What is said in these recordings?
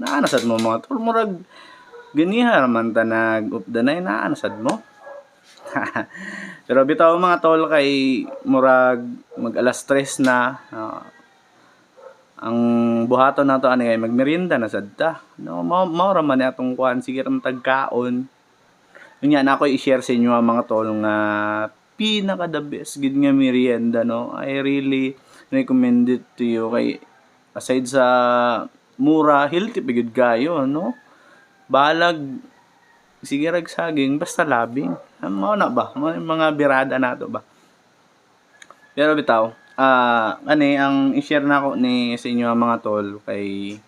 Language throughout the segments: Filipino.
naanasad mo mga tol, murag ganiha man ta nag-updanay, naanasad mo. Pero bitaw mga tol, kay murag mag alas 3 na, ang buhaton nato ani kay magmerienda na sad ta, no? Mao ra man atong kuan, sige ra tagkaon. Unya na ako i-share sa inyo mga tol nga pinaka the best gid nga merienda, no? I really recommend it to you, kay aside sa mura, healthy pigid kayo, no? Balag sige rag saging basta labing. Mao na ba? Mga birada nato ba? Pero bitaw, ani ang i-share nako ni sa inyo mga tol, kay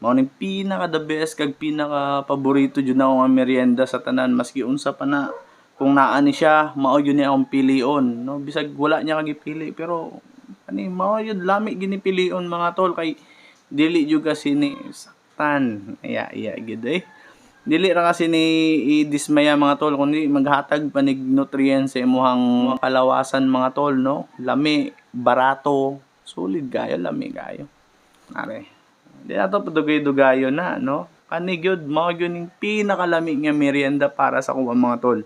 mao ni pinaka the best kag pinaka paborito jud na nga merienda sa tanan, maski unsa pa na kung naa ni siya, mao yun ni akong pilion, no? Bisag wala niya kagipili, pero ani mao yun lami ginipilion mga tol, kay dili jud kasi ni saktan. Iya gid dili ra kasi ni idismaya mga tol, kundi maghatag panig nutrients sa imuhang kalawasan mga tol, no? Lami, barato, solid gayo, lami gayo. Are. Di nato padugay-dugayo na, no? Kani gyud mao gyud ning pinakalami nga merienda para sa kuha mga tol.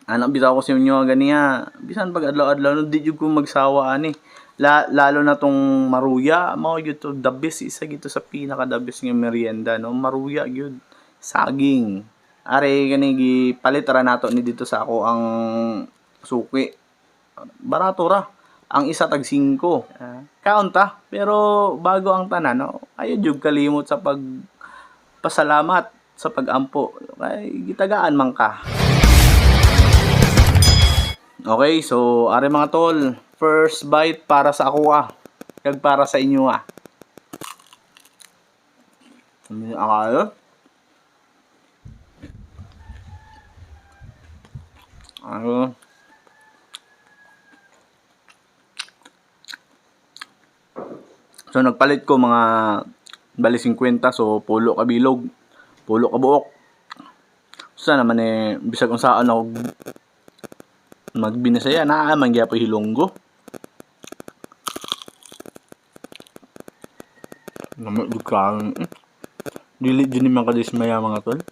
Ano bitaw ko sa inyo ganiya, bisan pag adlaw-adlaw no, di jud ko magsawa ani. Lalo na tong maruya, mao gyud to the best, isa gito sa pinaka the best nga merienda, no? Maruya gyud, saging. Are kani gipalit ra nato ni dito sa ako ang suki. Barato ra. Ang isa tag 5. Kaunta, pero bago ang tanan, no? Ayo jud kalimot sa pagpasalamat sa pag-ampo. Kay gitagaan man ka. Okay, so are mga tol, first bite para sa ako kag para sa inyo Akayo? Ano? So nagpalit ko mga bali 50, so pulo ka bilog, pulo ka buok. Sa naman bisag unsaan ako magbinasaya na man gyapon hilonggo. Naman dukan. Dili din man kadismaya mga tol.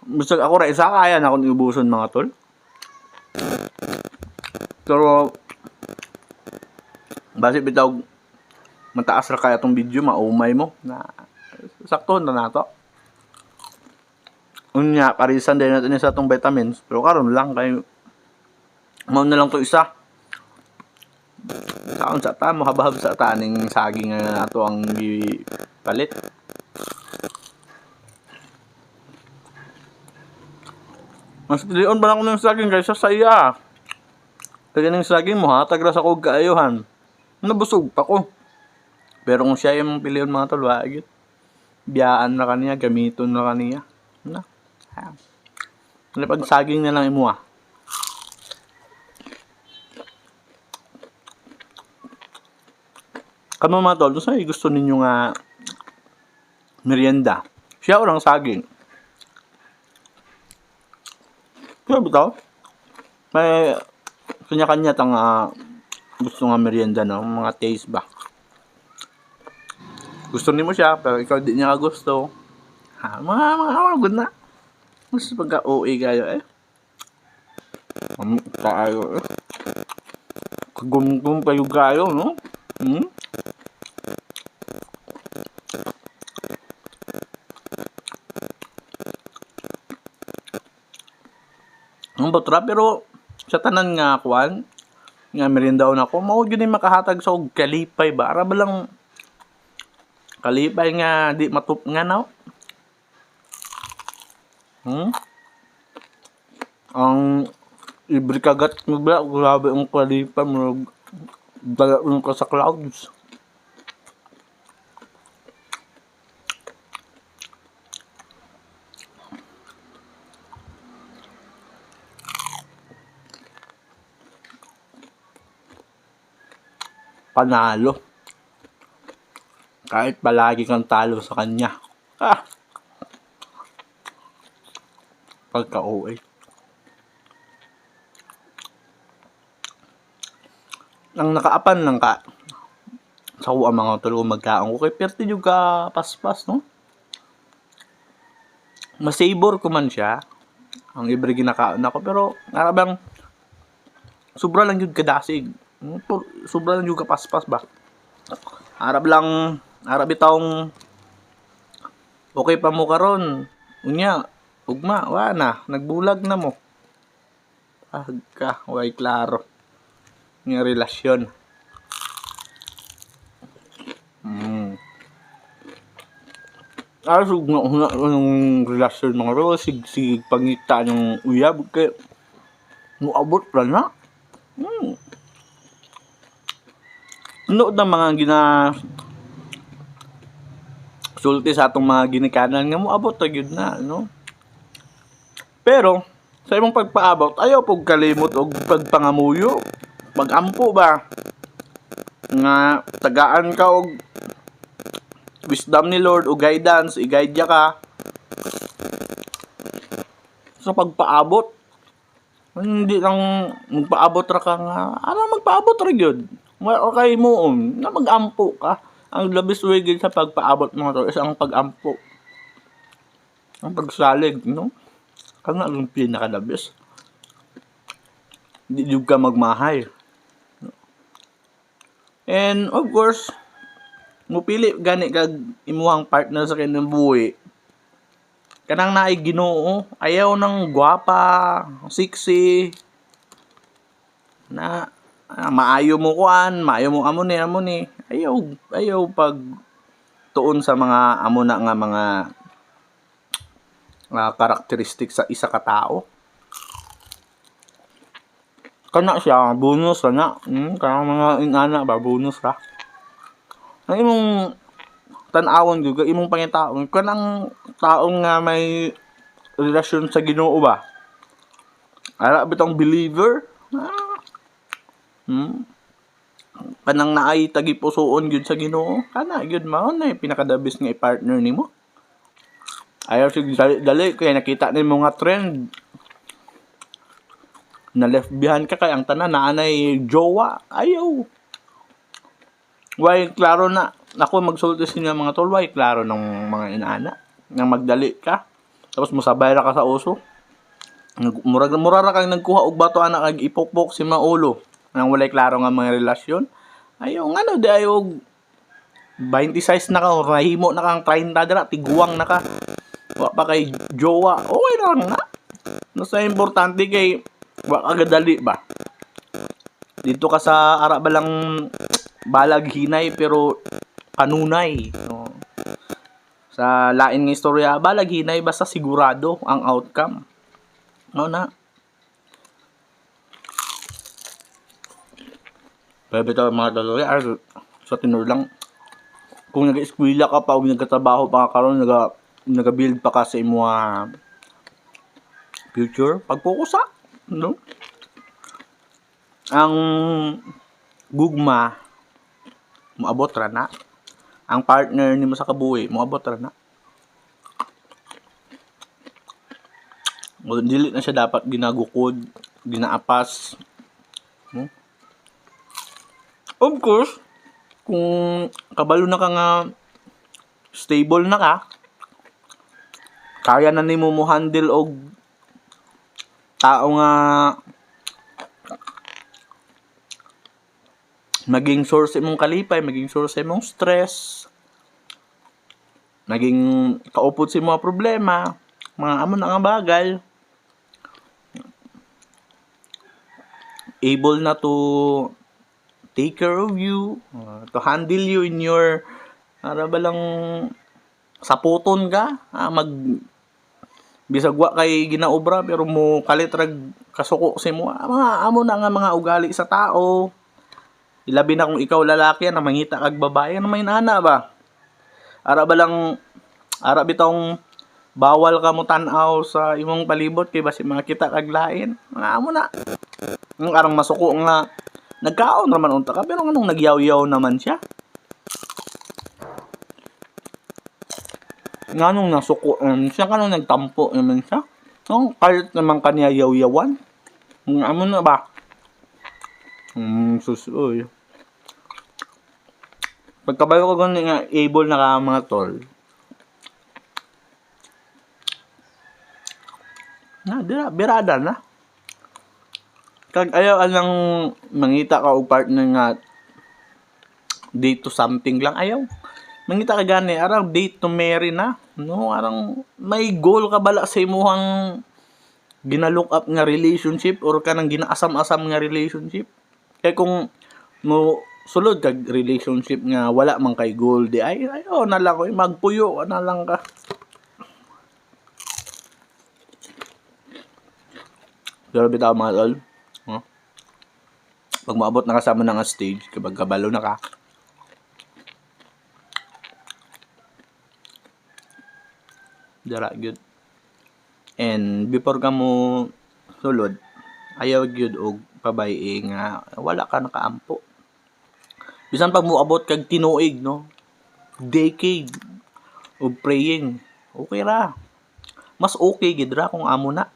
Bisag ako ra isa kaya na akong iubuson mga tol. Pero base bitaw mataas ra kaya tong video, maumay mo na sakto na nato. Unya parisan din natin sa atong vitamins, pero karon lang kay mao na lang to isa. Saon sa ta mo habahab sa taning saging nga ato ang palit. Mas pilion ba lang ko ng saging kaysa sa iya. Kaya ng saging mo hatag ra sa kog kaayuhan. Nabusog pa ko. Pero kung siya yung pilion mga tol, wagit. Biyaan na kaniya, gamiton na kaniya. Na. Pag saging na lang imo Kamo mga tol, sa gusto ninyo nga merienda. Siya orang saging. Kaya bitaw, may kanya-kanya tang gusto nga merienda, no? Mga taste ba. Gusto nimo siya, pero ikaw di niya gusto. Mga good na. Gusto pagka OA kayo Kaayo Kagumgum kayo kayo, no? Ang botra, pero sa tanan nga kuan nga merienda ako, mao gyud ni makahatag sa og kalipay ba, ara ba lang kalipay nga di matup nga naw. Ang libre kagat mo ba, grabe ang kalipay mo, dayon ka sa clouds. Panalo. Kahit palagi kang talo sa kanya. Pagka-OA. Ang nakaapan lang ka, sa ang mga tol kung magkaon ko kay perti jud ka paspas no. Masabor ko man siya ang ibre ginakaon ako pero arabang sobra lang jud kadasig. Sobra lang jud ka paspas ba. Arab bitawng okay pa mo karon. Unya, ugma wa na nagbulag na mo. Agka way klaro. Nga relasyon. Sug nga yung relasyon mga ro sig pangita ng uyab kay muabot ra na. Ano na mga sulti sa atong mga ginikanan nga moabot ra gyud na no. Pero sa imong pagpaabot ayaw pog kalimot og pagpangamuyo. Pag-ampo ba nga tagaan ka og wisdom ni Lord o guidance, i-guide ka sa pagpaabot. Hindi lang magpaabot ra ka nga, magpaabot ra gyud. Okay mo na mag-ampo ka. Ang labis way gyud sa pagpaabot mo to is ang pag-ampo. Ang pagsalig, no? Kana ang pinakalabis. Hindi jud ka magmahay. And of course, mupili gani kag imuhang partner sa kanyang buhi. Kanang naay Ginoo, ayaw ng gwapa, sexy, na maayo mo kuan, maayo mo amo ni. Ayaw pag tuon sa mga amo na nga mga karakteristik sa isa ka tao. Kana siya bonus na. Kanang mga inana ba bonus ra. Ang imong tan-awon gyud imong pangitaon kanang taong nga may relasyon sa Ginoo ba. Ara bitong believer. Kanang naay tagipusoon gyud sa Ginoo. Kana gyud mao na pinakadabis nga i-partner nimo. Ayaw sig dali kay nakita nimo nga trend. Na left behind ka kay ang tanan naanay jowa. Ayaw. Why klaro na ako magsulti sa inyo mga tol, why klaro ng mga inaana nang magdali ka tapos mosabay ra ka sa uso. Mura ra kang nagkuha og bato ana kag ipokpok si maulo nang walay klaro nga mga relasyon. Ayaw ngano di ayaw 26 na ka or nahimo na kang 30 dira tiguang na ka. Wa pa kay jowa. Okay lang na. Nasa importante kay wa kagadali ba. Dito ka sa ara ba lang balag hinay pero kanunay no. Sa lain nga istorya balag hinay basta sigurado ang outcome no na. Pero bitaw mga dalori sa tinur lang kung nag-eskwela ka pa o nagkatrabaho pa ka karon naga-build pa ka sa imong future pag-focus no. Ang gugma moabot ra na. Ang partner nimo sa kabuhi moabot ra na. Dili na siya dapat ginagukod, ginaapas. No? Of course, kung kabalo na ka nga stable na ka, kaya na nimo mo handle og tao nga maging source imong kalipay, maging source imong stress, maging kaupod sa mga problema, mga amo na nga bagay, able na to take care of you, to handle you in your ara ba lang saputon ka, bisag wa kay ginaobra pero mo kalitrag kasuko si mo mga amo na nga mga ugali sa tao. Ilabi na kung ikaw lalaki na mangita kag babae na may nana ba. Ara bitong bawal ka mo tan-aw sa imong palibot kay basi makita kag lain. Mga amo na. Ang arang masuko nga nagkaon raman unta ka pero nganong nagyaw-yaw naman siya. Nganong nasuko siya kanong nagtampo naman siya. No, kahit naman kanya yaw-yawan. Mga amo na ba. Susoy. Pagkabalo ko gani nga able na ka mga tol. Na, birada na. Kag ayaw alang mangita ka og partner nga date to something lang ayaw. Mangita ka gani arang date to marry na. No, arang may goal ka bala sa imuhang ginalook up nga relationship or kanang ginaasam-asam nga relationship. Kay kung mo sulod kag relationship nga wala man kay goal di ay ayo na lang ko magpuyo na lang ka. Grabe ta mga tol. Huh? Pag maabot na kasama na nga stage, kapag kabalo na ka, dara gyud. And before ka mo sulod, ayaw gyud og pabay nga wala ka nakaampo. Bisan pag moabot kag tinuig no, decade of praying, okay ra. Mas okay gid ra kung amo na.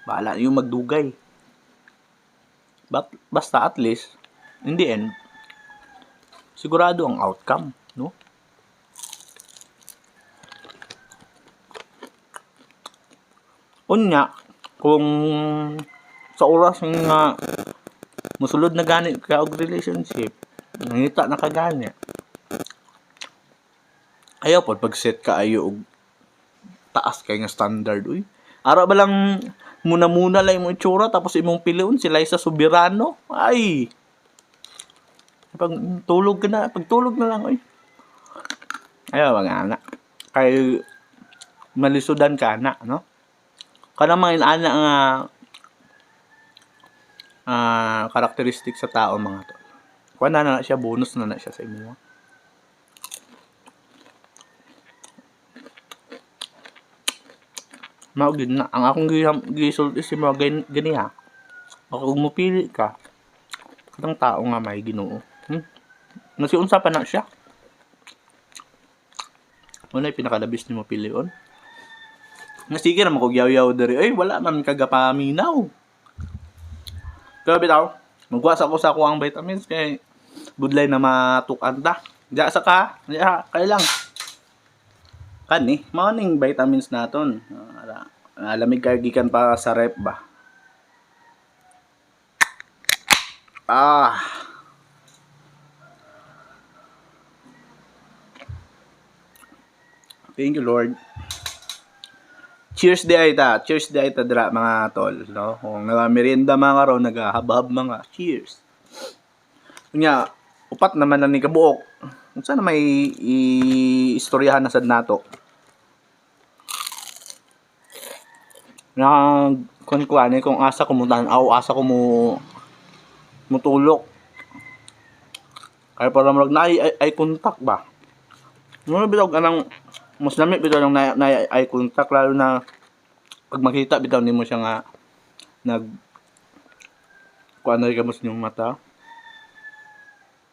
Bahala yung magdugay. But basta at least in the end sigurado ang outcome, no? Unya kung sa oras nga musulod na gani ka og relationship, nangita na ka gani. Ayaw pod pag set ka ayo og taas kay nga standard uy. Ara ba lang muna lang imong itsura tapos imong piliun sila sa soberano. Ay. Pag tulog na lang oy. Ayaw nga ana. Kay malisudan ka na, no? Kana mga inaana nga karakteristik sa tao mga to. Kuha na siya, bonus na siya sa imo. Maugid na. Ang akong gisulti si mga gani ha. Kung mupili ka, katang tao nga may Ginoo. Nasiunsa pa na siya. Ano yung pinakalabis ni mo pilion? Sige naman kung yaw-yaw dari. Ay, wala man kagapaminaw. Grabe tao. Magwas ako sa kuwang vitamins kay budlay na matukan ta. Diya sa ka. Diya, kaya lang. Kani, maning vitamins naton. Lamig kayo gikan pa sa rep ba? Thank you Lord. Cheers di ay ta. Cheers di ay ta dra mga tol, no? Kung merienda mga raw nagahabab mga cheers. Kunya, upat naman na ni kabuok. Unsa na may istoryahan na sad nato. Na kuan kung asa ko mo tan-aw, asa ko mo mutulok. Kaya para marag na ay contact ba. Mo bilog anang mas lamit bitaw ng na eye contact lalo na pag makita bitaw nimo siya nga nag kuan na gamos yung mata.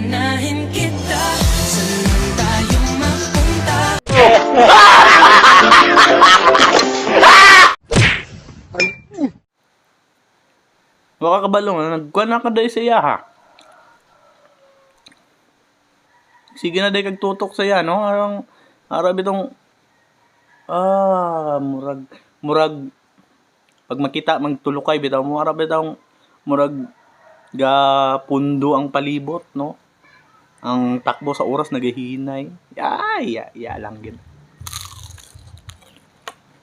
Nahin kita saan tayo mapunta. Waka kabalong nagkuan na ka day sa iya ha. Sige na day kag tutok sa iya no arang bitong murag pag makita magtulukay bitaw mo ara bitaw murag ga pundo ang palibot no. Ang takbo sa oras nagahinay. Ya lang gid.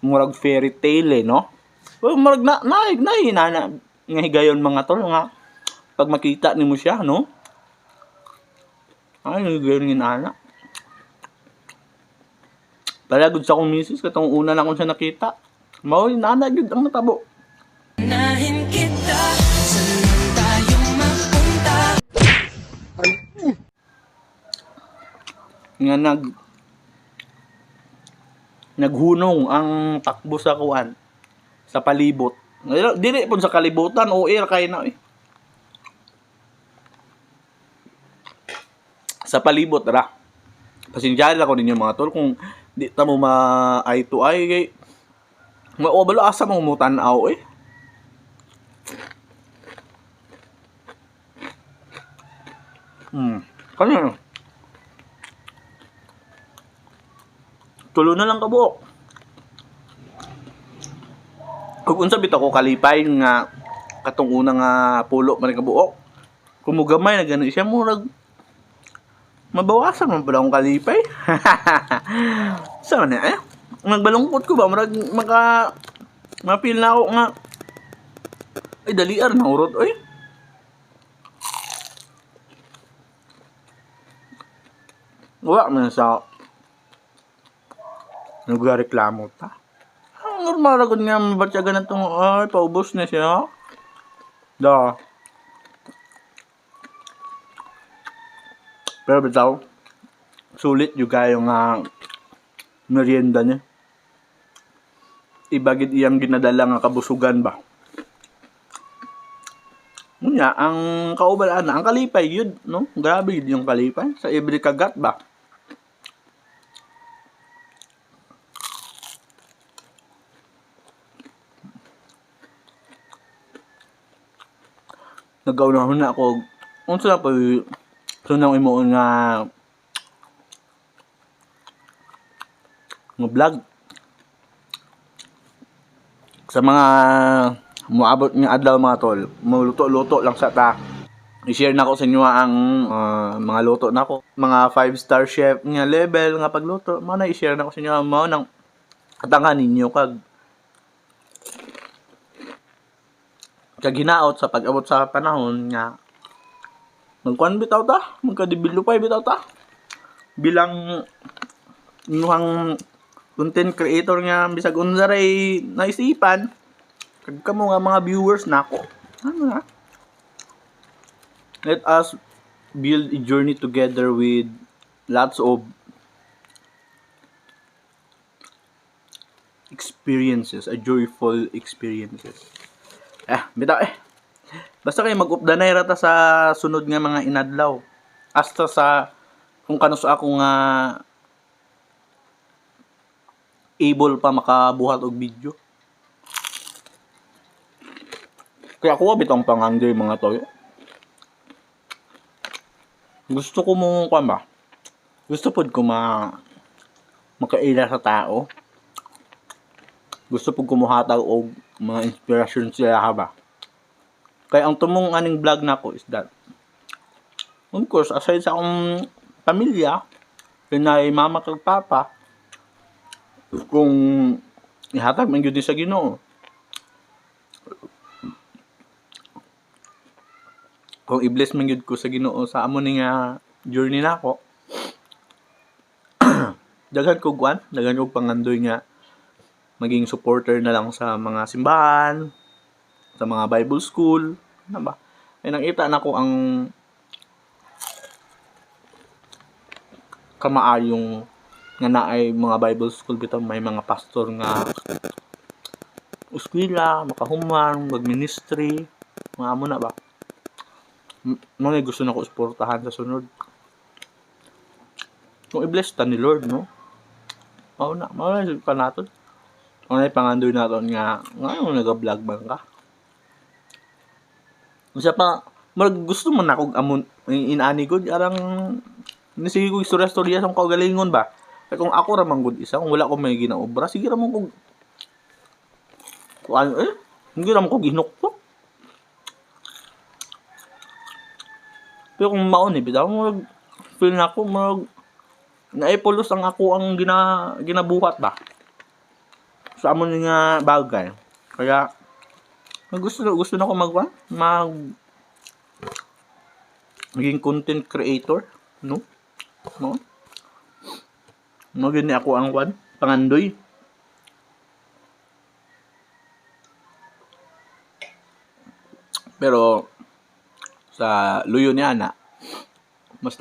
Murag fairy tale no. Murag na nga higayon mga tol nga pag makita nimo siya no. Ay higayon ngin ana. Palagod sa akong misis, katong una na akong siya nakita. Mao inana gyud ang natabo. Nahin kita, saan tayo mapunta? Nga naghunong ang takbo sa kuan sa palibot. Dili pud sa kalibutan o air kay na sa palibot ra. Pasensyahan ako ninyo mga tol kung di ta mo ma eye to eye kay maobalo asa mo mutan-aw Kanya Tulo na lang kabuok. Kung unsa bitaw ko kalipay nga katong una nga pulo man kabuok. Kumugamay na gani siya murag mabawasan man pala akong kalipay. Saan na eh? Nagbalungkot ko ba? Murag mapil na ako nga. Ay, daliar na urot. Ay. Wala man sa nagreklamo ta. Normal agad nga mabatya ganitong ay paubos na siya. Da. Pero bitaw, sulit yung kayong merienda niya. Ibagid iyang ginadala nga kabusugan ba. Ngunya, ang kaubalaan na, ang kalipay yun, no? Grabe yun yung kalipay. Sa every kagat ba? Nag-aunahon na ako. Kung saan po, sunang imoon nga vlog. Sa mga muabot nga adlaw mga tol, maluto-luto lang sa ta. I-share na ko sa inyo ang mga luto na ko. Mga 5-star chef nga level nga pagluto. Mana i-share na ko sa inyo mao nang katangan ninyo kag hinaot sa pag-abot sa panahon nga magkuan bitaw ta, magkadibilupay bitaw ta. Bilang inuhang content creator nga bisag unsa ray naisipan kag kamo nga mga viewers nako. Ano na? Let us build a journey together with lots of experiences, a joyful experiences. Bitaw basta kayo mag-updanay rata sa sunod nga mga inadlaw. Hasta sa kung kanus ako nga able pa makabuhat og video. Kaya ako bitong panganggoy mga toyo. Gusto ko mo ba? Gusto pod ko makaila sa tao. Gusto pod ko muhatag og mga inspirasyon sila ba. Kaya ang tumong aning vlog nako is that of course aside sa akong pamilya, pinay mama kag papa, kung ihatag man gyud sa Ginoo. Kung i-bless man gyud ko sa Ginoo sa amo ni nga journey nako. Daghan ko pangandoy nga maging supporter na lang sa mga simbahan, sa mga Bible school, ano ba? Ay nakita na ko ang kamaayong nga naay mga Bible school bitaw may mga pastor nga uskwela, makahuman, mag-ministry, mga amo na ba? Mga gusto na ko suportahan sa sunod. Kung i-bless ta ni Lord, no? Mao na pa naton. Ano yung pangandoy natin nga ngayon nag-vlog man ka? Isa pa, gusto man ako amon inani gud arang nisige ko istorya sa kaugalingon ba? Kaya kung ako ra man gud isa, kung wala ko may ginaobra, sige ra man ko hindi ra man ko ginuktok. Pero kung maon bitaw feel na ako naipulos ang ako ang ginabuhat ba? Sa amon nga bagay. Kaya gusto na ako maging content creator, no? Gini ako ang pangandoy. Pero sa luyo ni ana, mas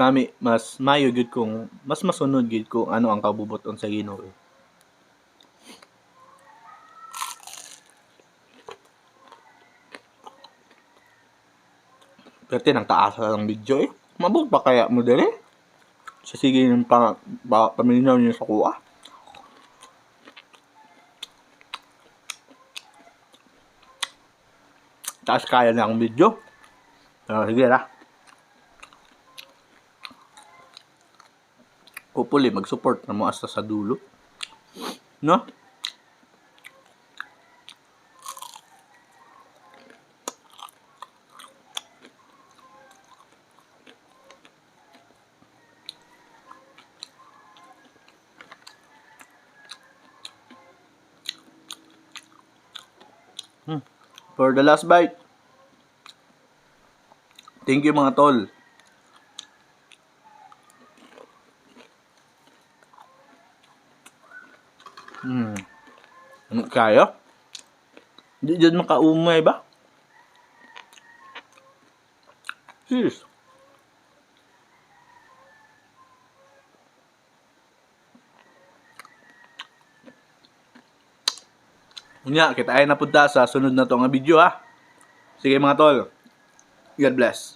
mayo gid kung mas masunod gid kung ano ang kabubuton sa Ginoo. Pwerte nang taas ng video Mabot pa kaya mo dere? Sa sige ng paminaw niyo sa kuha. Taas kaya na ang video. Sige ra. Hopefully mag-support na mo hasta sa dulo. No? For the last bite. Thank you mga tol. Ano kaya? Hindi dyan makaumay ba? Sis. Unya, kita ay napunta sa sunod na to nga video ha. Sige mga tol. God bless.